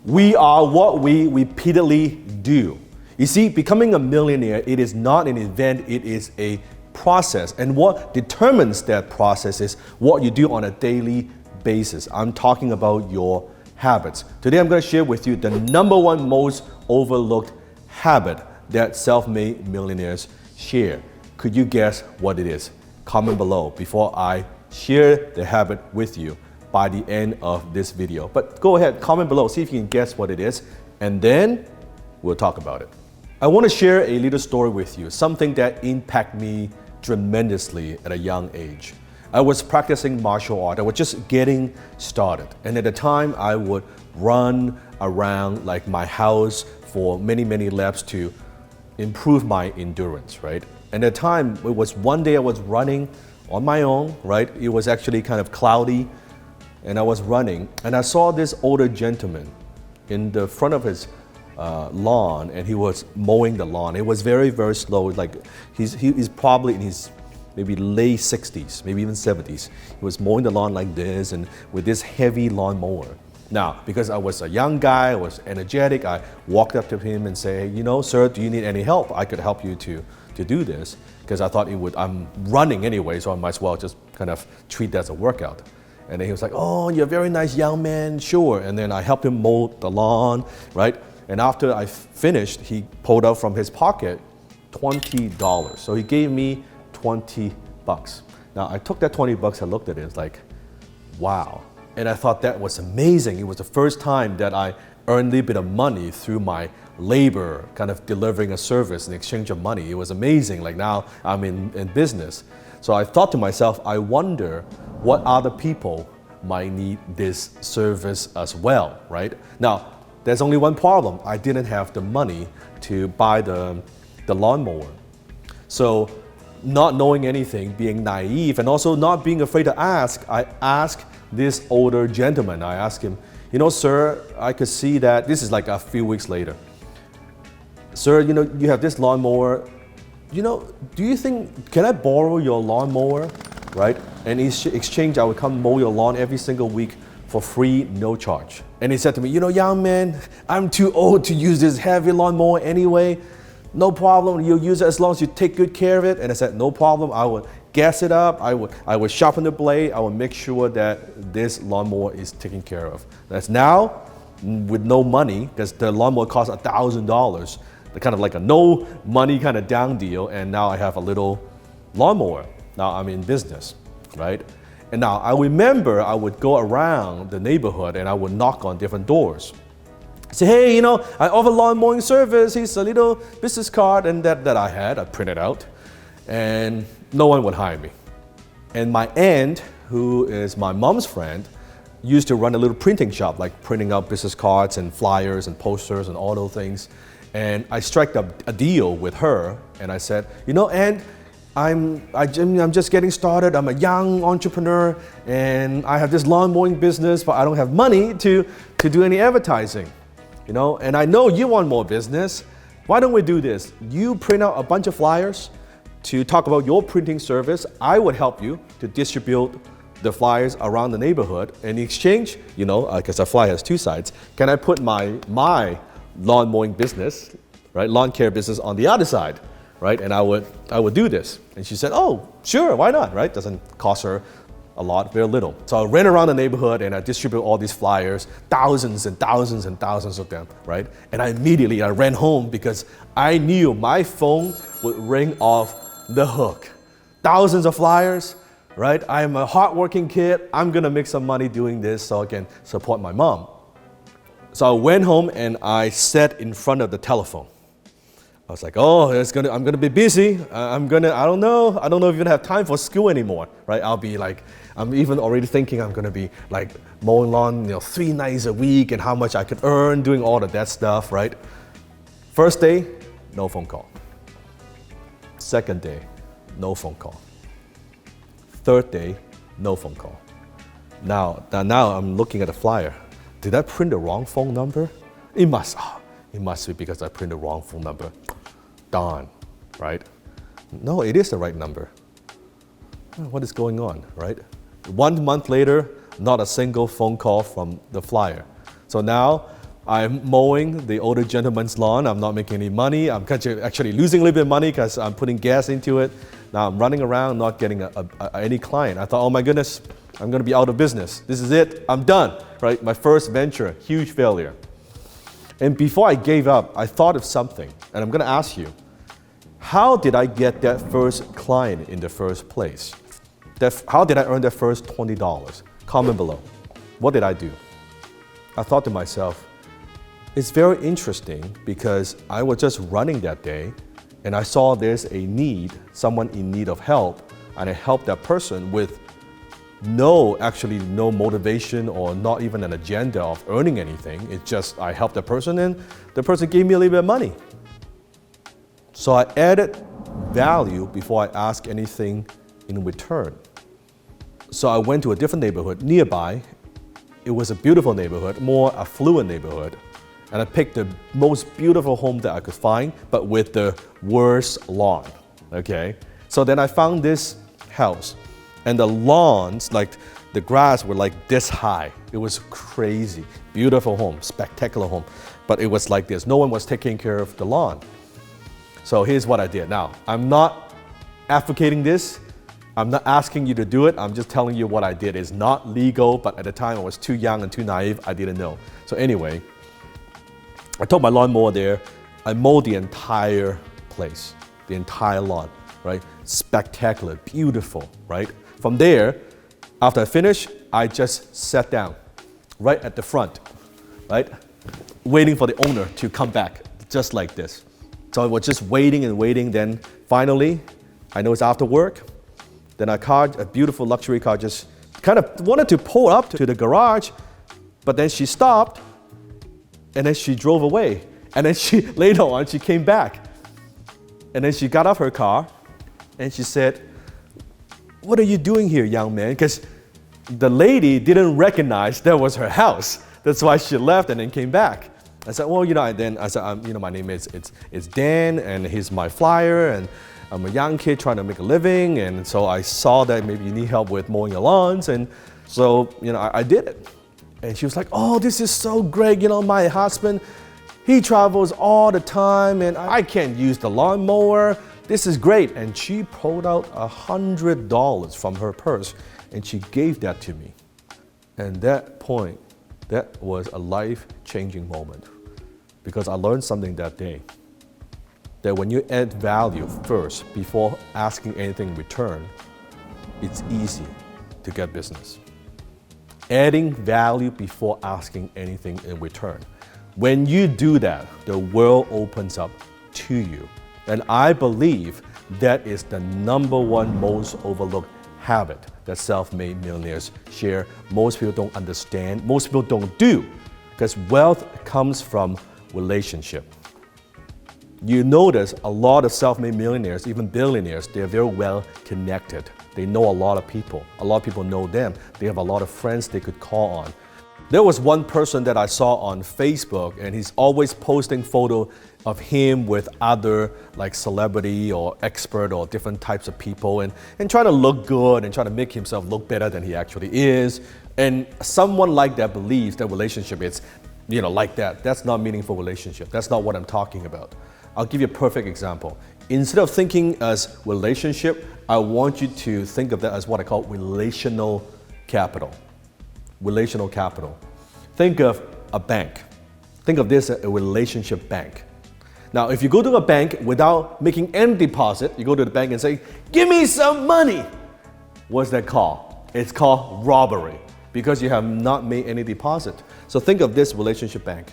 We are what we repeatedly do. You see, becoming a millionaire, it is not an event, it is a process. And what determines that process is what you do on a daily basis. I'm talking about your habits. Today I'm going to share with you the number one most overlooked habit that self-made millionaires share. Could you guess what it is? Comment below before I share the habit with you by the end of this video. But go ahead, comment below, see if you can guess what it is, and then we'll talk about it. I want to share a little story with you, something that impacted me tremendously at a young age. I was practicing martial art. I was just getting started. And at the time, I would run around like my house for many laps to improve my endurance, right? And at the time, it was one day I was running on my own, right? It was actually kind of cloudy, and I was running, and I saw this older gentleman in the front of his lawn, and he was mowing the lawn. It was very slow. Like he's probably in his maybe late 60s, maybe even 70s. He was mowing the lawn like this, and with this heavy lawn mower. Now, because I was a young guy, I was energetic, I walked up to him and said, you know, sir, do you need any help? I could help you to do this, because I thought I'm running anyway, so I might as well just kind of treat that as a workout. And then he was like, oh, you're a very nice young man, sure. And then I helped him mow the lawn, right? And after I finished, he pulled out from his pocket $20. So he gave me 20 bucks. Now I took that 20 bucks, I looked at it, it's like, wow. And I thought that was amazing. It was the first time that I earned a little bit of money through my labor, kind of delivering a service in exchange of money. It was amazing. Like now I'm in business. So I thought to myself, I wonder what other people might need this service as well, right? Now, there's only one problem. I didn't have the money to buy the lawnmower. So not knowing anything, being naive, and also not being afraid to ask, I asked this older gentleman, I asked him, you know, sir, I could see that, this is like a few weeks later. Sir, you know, you have this lawnmower, you know, do you think, can I borrow your lawnmower, right? And in exchange, I would come mow your lawn every single week for free, no charge. And he said to me, you know, young man, I'm too old to use this heavy lawnmower anyway. No problem, you'll use it as long as you take good care of it. And I said, no problem, I would gas it up, I would sharpen the blade, I would make sure that this lawnmower is taken care of. That's now, with no money, because the lawnmower costs $1,000, the kind of like a no money kind of down deal, and now I have a little lawnmower. Now I'm in business, right? And now I remember I would go around the neighborhood and I would knock on different doors. Say, hey, you know, I offer lawn mowing service. Here's a little business card, and that I had, I printed out, and no one would hire me. And my aunt, who is my mom's friend, used to run a little printing shop, like printing out business cards and flyers and posters and all those things. And I struck a deal with her, and I said, you know, Aunt, I'm just getting started. I'm a young entrepreneur, and I have this lawn mowing business, but I don't have money to do any advertising, you know. And I know you want more business. Why don't we do this? You print out a bunch of flyers to talk about your printing service. I would help you to distribute the flyers around the neighborhood. In exchange, you know, because a flyer has two sides, can I put my lawn mowing business, right, lawn care business on the other side, right? And I would do this. And she said, oh, sure, why not, right? Doesn't cost her a lot, very little. So I ran around the neighborhood and I distribute all these flyers, thousands and thousands and thousands of them, right? And I ran home because I knew my phone would ring off the hook. Thousands of flyers, right? I'm a hardworking kid. I'm gonna make some money doing this so I can support my mom. So I went home and I sat in front of the telephone. I was like, oh, I'm gonna be busy. I don't know if I'm gonna have time for school anymore, right? I'm even already thinking I'm gonna be like mowing lawn, you know, 3 nights a week and how much I could earn doing all of that stuff, right? First day, no phone call. Second day, no phone call. Third day, no phone call. Now I'm looking at the flyer. Did I print the wrong phone number? It must be because I printed the wrong phone number. Darn, right? No, it is the right number. What is going on, right? 1 month later, not a single phone call from the flyer. So now I'm mowing the older gentleman's lawn. I'm not making any money. I'm actually losing a little bit of money because I'm putting gas into it. Now I'm running around not getting any client. I thought, oh my goodness, I'm going to be out of business. This is it. I'm done. Right? My first venture, huge failure. And before I gave up, I thought of something. And I'm going to ask you, how did I get that first client in the first place? How did I earn that first $20? Comment below. What did I do? I thought to myself, it's very interesting because I was just running that day and I saw there's a need, someone in need of help, and I helped that person with no motivation or not even an agenda of earning anything. It's just I helped the person and the person gave me a little bit of money. So I added value before I asked anything in return. So I went to a different neighborhood nearby. It was a beautiful neighborhood, more affluent neighborhood. And I picked the most beautiful home that I could find, but with the worst lawn, okay? So then I found this house, and the lawns, like the grass were like this high. It was crazy. Beautiful home, spectacular home, but it was like this. No one was taking care of the lawn. So here's what I did. Now, I'm not advocating this. I'm not asking you to do it. I'm just telling you what I did. It's not legal, but at the time I was too young and too naive. I didn't know. So anyway, I took my lawnmower there. I mowed the entire place, the entire lawn, right? Spectacular, beautiful, right? From there, after I finished, I just sat down right at the front, right? Waiting for the owner to come back, just like this. So I was just waiting and waiting. Then finally, I know it's after work. Then a beautiful luxury car just kind of wanted to pull up to the garage, but then she stopped and then she drove away. And then later on, she came back. And then she got off her car and she said, "What are you doing here, young man?" Because the lady didn't recognize that was her house. That's why she left and then came back. I said, well, my name is Dan, and here's my flyer, and I'm a young kid trying to make a living, and so I saw that maybe you need help with mowing your lawns, and so, I did it. And she was like, oh, this is so great, my husband, he travels all the time, and I can't use the lawnmower. This is great. And she pulled out $100 from her purse, and she gave that to me. And that point, that was a life-changing moment, because I learned something that day, that when you add value first before asking anything in return, it's easy to get business. Adding value before asking anything in return. When you do that, the world opens up to you. And I believe that is the #1 most overlooked habit that self-made millionaires share. Most people don't understand, most people don't do, because wealth comes from relationship. You notice a lot of self-made millionaires, even billionaires, they're very well connected. They know a lot of people. A lot of people know them. They have a lot of friends they could call on. There was one person that I saw on Facebook, and he's always posting photos of him with other like celebrity or expert or different types of people, and trying to look good and trying to make himself look better than he actually is. And someone like that believes that relationship is, like that. That's not meaningful relationship. That's not what I'm talking about. I'll give you a perfect example. Instead of thinking as relationship, I want you to think of that as what I call relational capital. Relational capital. Think of a bank. Think of this as a relationship bank. Now, if you go to a bank without making any deposit, you go to the bank and say, "Give me some money." What's that called? It's called robbery, because you have not made any deposit. So think of this relationship bank.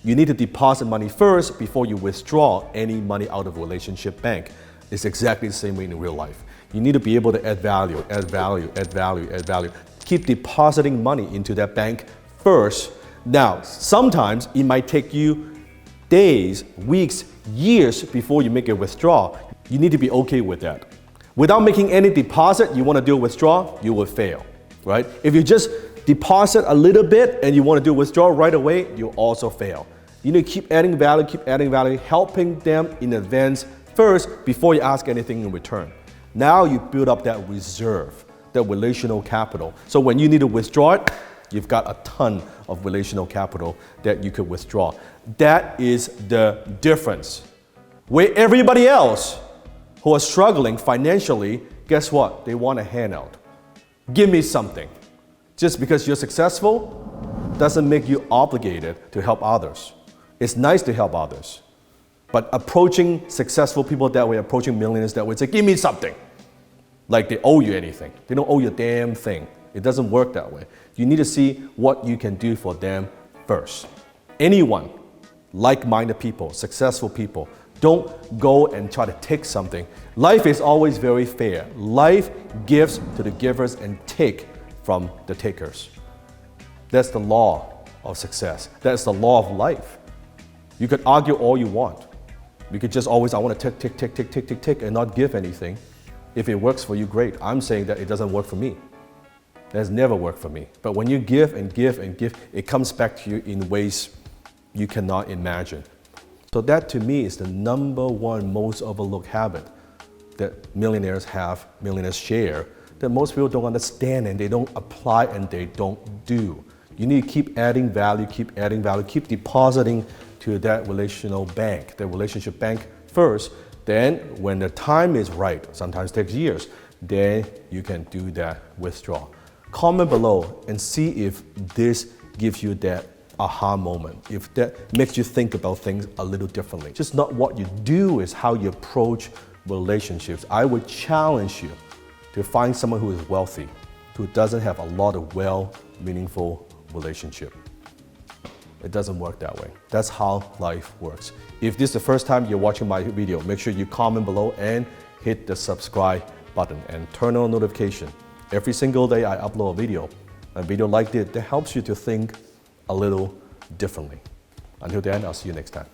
You need to deposit money first before you withdraw any money out of a relationship bank. It's exactly the same way in real life. You need to be able to add value, add value, add value, add value. Keep depositing money into that bank first. Now, sometimes it might take you days, weeks, years before you make a withdrawal. You need to be okay with that. Without making any deposit, you want to do a withdrawal, you will fail, right? If you just deposit a little bit and you want to do a withdrawal right away, you'll also fail. You need to keep adding value, helping them in advance first before you ask anything in return. Now you build up that reserve, that relational capital. So when you need to withdraw it, You've got a ton of relational capital that you could withdraw. That is the difference. Where everybody else who are struggling financially, guess what? They want a handout. Give me something. Just because you're successful doesn't make you obligated to help others. It's nice to help others. But approaching successful people that way, approaching millionaires that way, say, give me something. Like they owe you anything. They don't owe you a damn thing. It doesn't work that way. You need to see what you can do for them first. Anyone, like-minded people, successful people, don't go and try to take something. Life is always very fair. Life gives to the givers and take from the takers. That's the law of success. That's the law of life. You could argue all you want. You could just always, I want to take, and not give anything. If it works for you, great. I'm saying that it doesn't work for me. It has never worked for me. But when you give and give and give, it comes back to you in ways you cannot imagine. So that to me is the number one most overlooked habit that millionaires have, millionaires share, that most people don't understand and they don't apply and they don't do. You need to keep adding value, keep depositing to that relational bank, the relationship bank first. Then when the time is right, sometimes it takes years, then you can do that withdrawal. Comment below and see if this gives you that aha moment, if that makes you think about things a little differently. Just not what you do, is how you approach relationships. I would challenge you to find someone who is wealthy, who doesn't have a lot of meaningful relationship. It doesn't work that way. That's how life works. If this is the first time you're watching my video, make sure you comment below and hit the subscribe button and turn on notification. Every single day I upload a video like this that helps you to think a little differently. Until then, I'll see you next time.